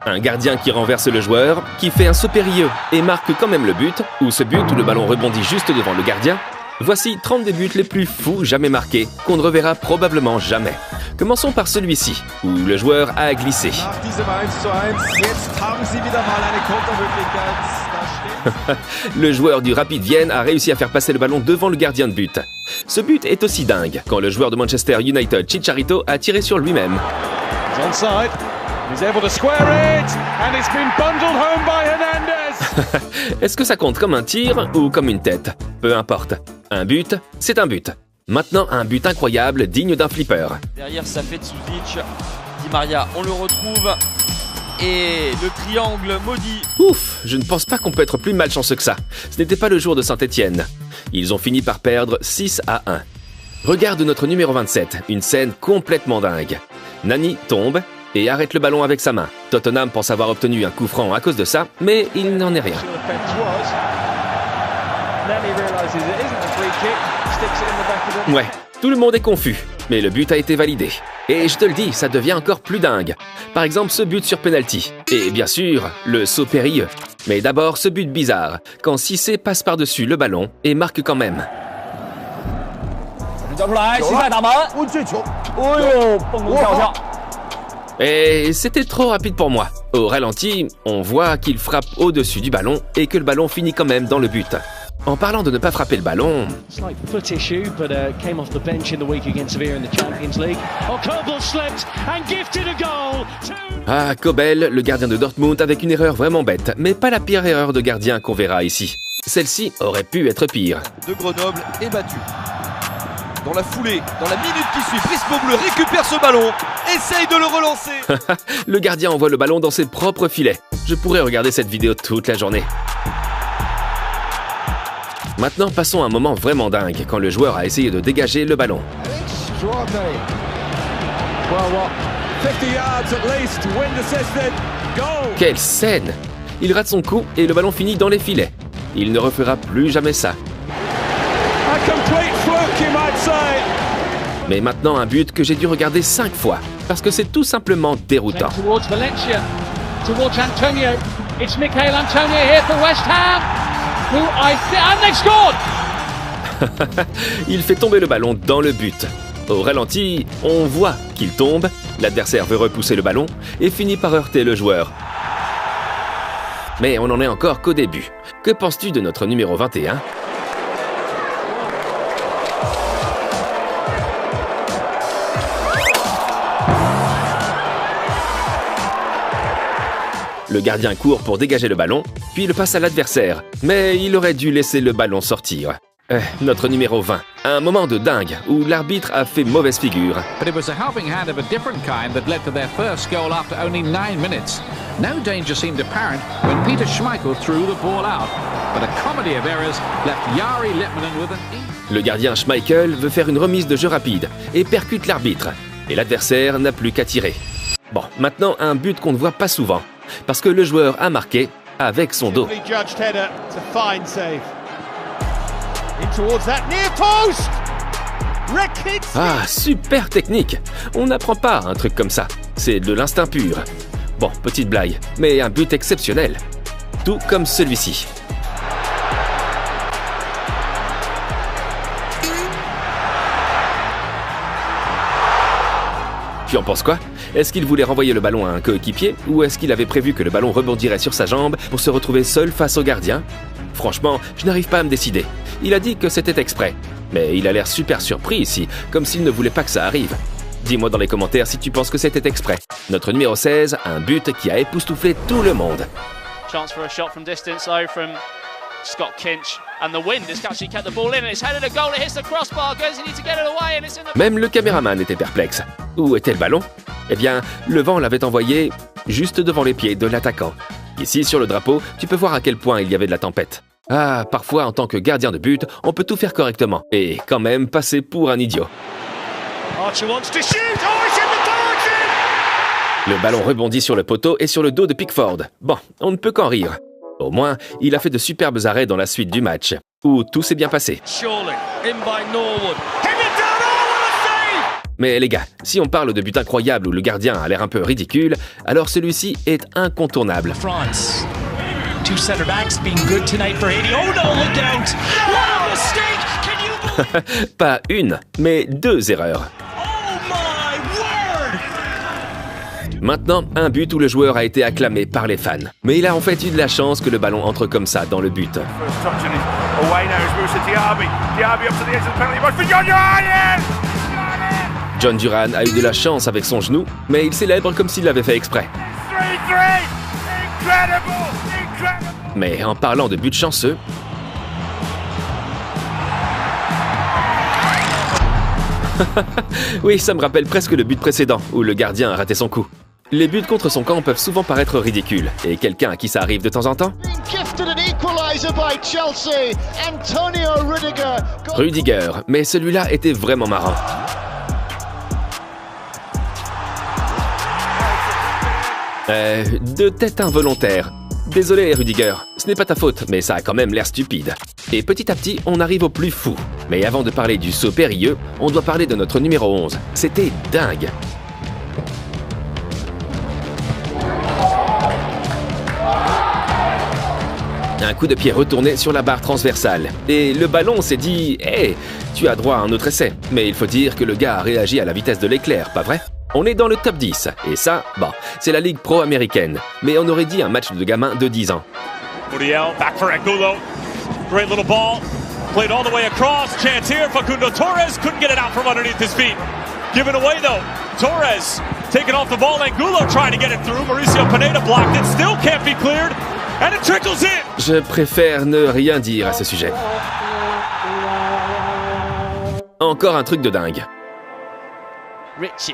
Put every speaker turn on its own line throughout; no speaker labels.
Un gardien qui renverse le joueur, qui fait un saut périlleux et marque quand même le but, ou ce but où le ballon rebondit juste devant le gardien. Voici 30 des buts les plus fous jamais marqués, qu'on ne reverra probablement jamais. Commençons par celui-ci, où le joueur a glissé. Le joueur du Rapid Vienne a réussi à faire passer le ballon devant le gardien de but. Ce but est aussi dingue quand le joueur de Manchester United, Chicharito, a tiré sur lui-même. Est-ce que ça compte comme un tir ou comme une tête? Peu importe. Un but, c'est un but. Maintenant, un but incroyable, digne d'un flipper.
Derrière, ça fait Tsuzic. Di Maria, on le retrouve. Et le triangle maudit.
Ouf, je ne pense pas qu'on peut être plus malchanceux que ça. Ce n'était pas le jour de Saint-Étienne. Ils ont fini par perdre 6-1. Regarde notre numéro 27, une scène complètement dingue. Nani tombe et arrête le ballon avec sa main. Tottenham pense avoir obtenu un coup franc à cause de ça, mais il n'en est rien. Ouais, tout le monde est confus, mais le but a été validé. Et je te le dis, ça devient encore plus dingue. Par exemple, ce but sur penalty. Et bien sûr, le saut périlleux. Mais d'abord, ce but bizarre, quand Cissé passe par-dessus le ballon et marque quand même. Et c'était trop rapide pour moi. Au ralenti, on voit qu'il frappe au-dessus du ballon et que le ballon finit quand même dans le but. En parlant de ne pas frapper le ballon... Ah, Kobel, le gardien de Dortmund, avec une erreur vraiment bête, mais pas la pire erreur de gardien qu'on verra ici. Celle-ci aurait pu être pire.
De Grenoble est battu. Dans la foulée, dans la minute qui suit, Prismo Bleu récupère ce ballon, essaye de le relancer.
Le gardien envoie le ballon dans ses propres filets. Je pourrais regarder cette vidéo toute la journée. Maintenant, passons à un moment vraiment dingue, quand le joueur a essayé de dégager le ballon. Quelle scène! Il rate son coup et le ballon finit dans les filets. Il ne refera plus jamais ça. Mais maintenant, un but que j'ai dû regarder 5 fois, parce que c'est tout simplement déroutant. Il fait tomber le ballon dans le but. Au ralenti, on voit qu'il tombe, l'adversaire veut repousser le ballon et finit par heurter le joueur. Mais on n'en est encore qu'au début. Que penses-tu de notre numéro 21 ? Le gardien court pour dégager le ballon, puis le passe à l'adversaire. Mais il aurait dû laisser le ballon sortir. Notre numéro 20. Un moment de dingue où l'arbitre a fait mauvaise figure.
But it was a helping hand of a different kind that led to their first goal after only 9 minutes. No danger seemed apparent when Peter Schmeichel threw the ball out. But a comedy of errors left Jari Litmanen with an...
Le gardien Schmeichel veut faire une remise de jeu rapide et percute l'arbitre. Et l'adversaire n'a plus qu'à tirer. Bon, maintenant un but qu'on ne voit pas souvent. Parce que le joueur a marqué avec son dos. Ah, super technique! On n'apprend pas un truc comme ça. C'est de l'instinct pur. Bon, petite blague, mais un but exceptionnel. Tout comme celui-ci. Tu en penses quoi? Est-ce qu'il voulait renvoyer le ballon à un coéquipier ou est-ce qu'il avait prévu que le ballon rebondirait sur sa jambe pour se retrouver seul face au gardien? Franchement, je n'arrive pas à me décider. Il a dit que c'était exprès. Mais il a l'air super surpris ici, comme s'il ne voulait pas que ça arrive. Dis-moi dans les commentaires si tu penses que c'était exprès. Notre numéro 16, un but qui a époustouflé tout le monde.
Chance for a shot from distance though from Scott Kinch. And the wind has actually kept the ball in and it's headed a goal, it hits the crossbar, goes in to get it away and it's in the...
Même le caméraman était perplexe. Où était le ballon? Eh bien, le vent l'avait envoyé juste devant les pieds de l'attaquant. Ici, sur le drapeau, tu peux voir à quel point il y avait de la tempête. Ah, parfois, en tant que gardien de but, on peut tout faire correctement. Et quand même passer pour un idiot. Le ballon rebondit sur le poteau et sur le dos de Pickford. Bon, on ne peut qu'en rire. Au moins, il a fait de superbes arrêts dans la suite du match, où tout s'est bien passé. Mais les gars, si on parle de but incroyable où le gardien a l'air un peu ridicule, alors celui-ci est incontournable.
France. Two center backs being good tonight for Haiti. Oh no, look out! What a mistake! Can you believe?
Pas une, mais deux erreurs.
Oh my word!
Maintenant, un but où le joueur a été acclamé par les fans. Mais il a en fait eu de la chance que le ballon entre comme ça dans le but. John Duran a eu de la chance avec son genou, mais il célèbre comme s'il l'avait fait exprès. Mais en parlant de but chanceux, oui, ça me rappelle presque le but précédent, où le gardien a raté son coup. Les buts contre son camp peuvent souvent paraître ridicules, et quelqu'un à qui ça arrive de temps en temps? Rudiger, mais celui-là était vraiment marrant. Deux têtes involontaires. Désolé Rudiger, ce n'est pas ta faute, mais ça a quand même l'air stupide. Et petit à petit, on arrive au plus fou. Mais avant de parler du saut périlleux, on doit parler de notre numéro 11. C'était dingue. Un coup de pied retourné sur la barre transversale. Et le ballon s'est dit « Hey, tu as droit à un autre essai ». Mais il faut dire que le gars a réagi à la vitesse de l'éclair, pas vrai? On est dans le top 10, et ça, bon, c'est la Ligue Pro américaine. Mais on aurait dit un match de gamins de 10 ans.
Muriel, back for Angulo. Great little ball. Played all the way across. Chance here. Facundo Torres couldn't get it out from underneath his feet. Given away though. Torres taking off the ball. Angulo trying to get it through. Mauricio Pineda blocked it. Still can't be cleared. And it trickles in.
Je préfère ne rien dire à ce sujet. Encore un truc de dingue.
Richie.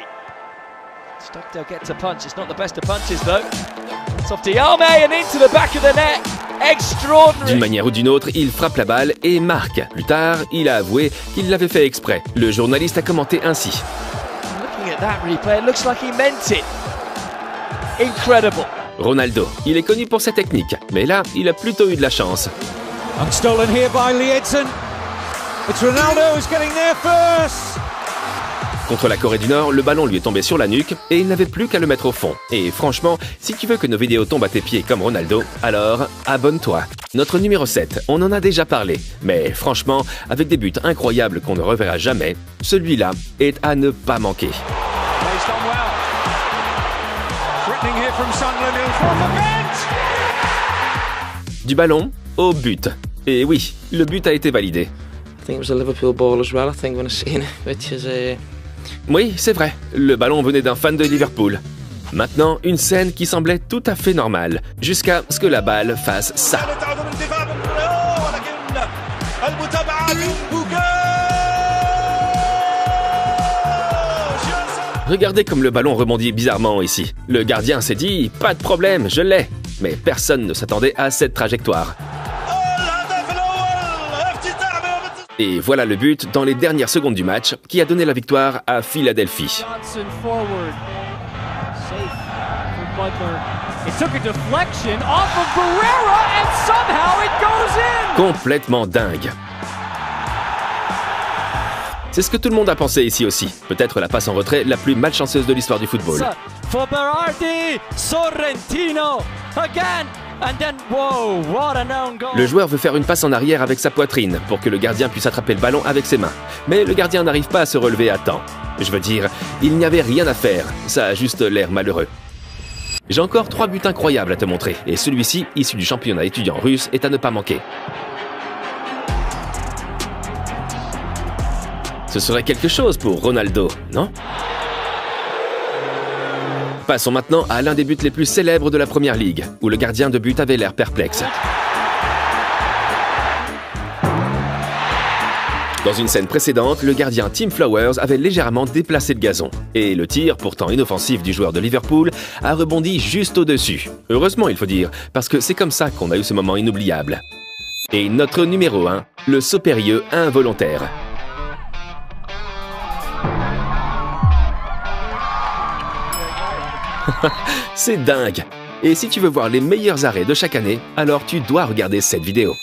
Stockdale gets a punch. It's not the best of punches though. It's off Diame and into the back of the net. Extraordinary.
D'une manière ou d'une autre, il frappe la balle et marque. Plus tard, il a avoué qu'il l'avait fait exprès. Le journaliste a commenté ainsi.
Looking at that replay, it looks like he meant it. Incredible.
Ronaldo, il est connu pour sa technique, mais là, il a plutôt eu de la chance.
Unstolen here by Lee Edson. It's Ronaldo who's getting there first.
Contre la Corée du Nord, le ballon lui est tombé sur la nuque et il n'avait plus qu'à le mettre au fond. Et franchement, si tu veux que nos vidéos tombent à tes pieds comme Ronaldo, alors abonne-toi. Notre numéro 7, on en a déjà parlé. Mais franchement, avec des buts incroyables qu'on ne reverra jamais, celui-là est à ne pas manquer. Du ballon au but. Et oui, le but a été validé.
I think it was a Liverpool ball as well, I think, when I seen it, which is
Oui, c'est vrai, le ballon venait d'un fan de Liverpool. Maintenant, une scène qui semblait tout à fait normale, jusqu'à ce que la balle fasse ça. Regardez comme le ballon rebondit bizarrement ici. Le gardien s'est dit « Pas de problème, je l'ai ». Mais personne ne s'attendait à cette trajectoire. Et voilà le but dans les dernières secondes du match qui a donné la victoire à Philadelphie. Complètement dingue. C'est ce que tout le monde a pensé ici aussi. Peut-être la passe en retrait la plus malchanceuse de l'histoire du football. Le joueur veut faire une passe en arrière avec sa poitrine pour que le gardien puisse attraper le ballon avec ses mains. Mais le gardien n'arrive pas à se relever à temps. Je veux dire, il n'y avait rien à faire. Ça a juste l'air malheureux. J'ai encore 3 buts incroyables à te montrer. Et celui-ci, issu du championnat étudiant russe, est à ne pas manquer. Ce serait quelque chose pour Ronaldo, non? Passons maintenant à l'un des buts les plus célèbres de la Première Ligue, où le gardien de but avait l'air perplexe. Dans une scène précédente, le gardien Tim Flowers avait légèrement déplacé le gazon. Et le tir, pourtant inoffensif du joueur de Liverpool, a rebondi juste au-dessus. Heureusement, il faut dire, parce que c'est comme ça qu'on a eu ce moment inoubliable. Et notre numéro 1, le saut périlleux involontaire. C'est dingue! Et si tu veux voir les meilleurs arrêts de chaque année, alors tu dois regarder cette vidéo.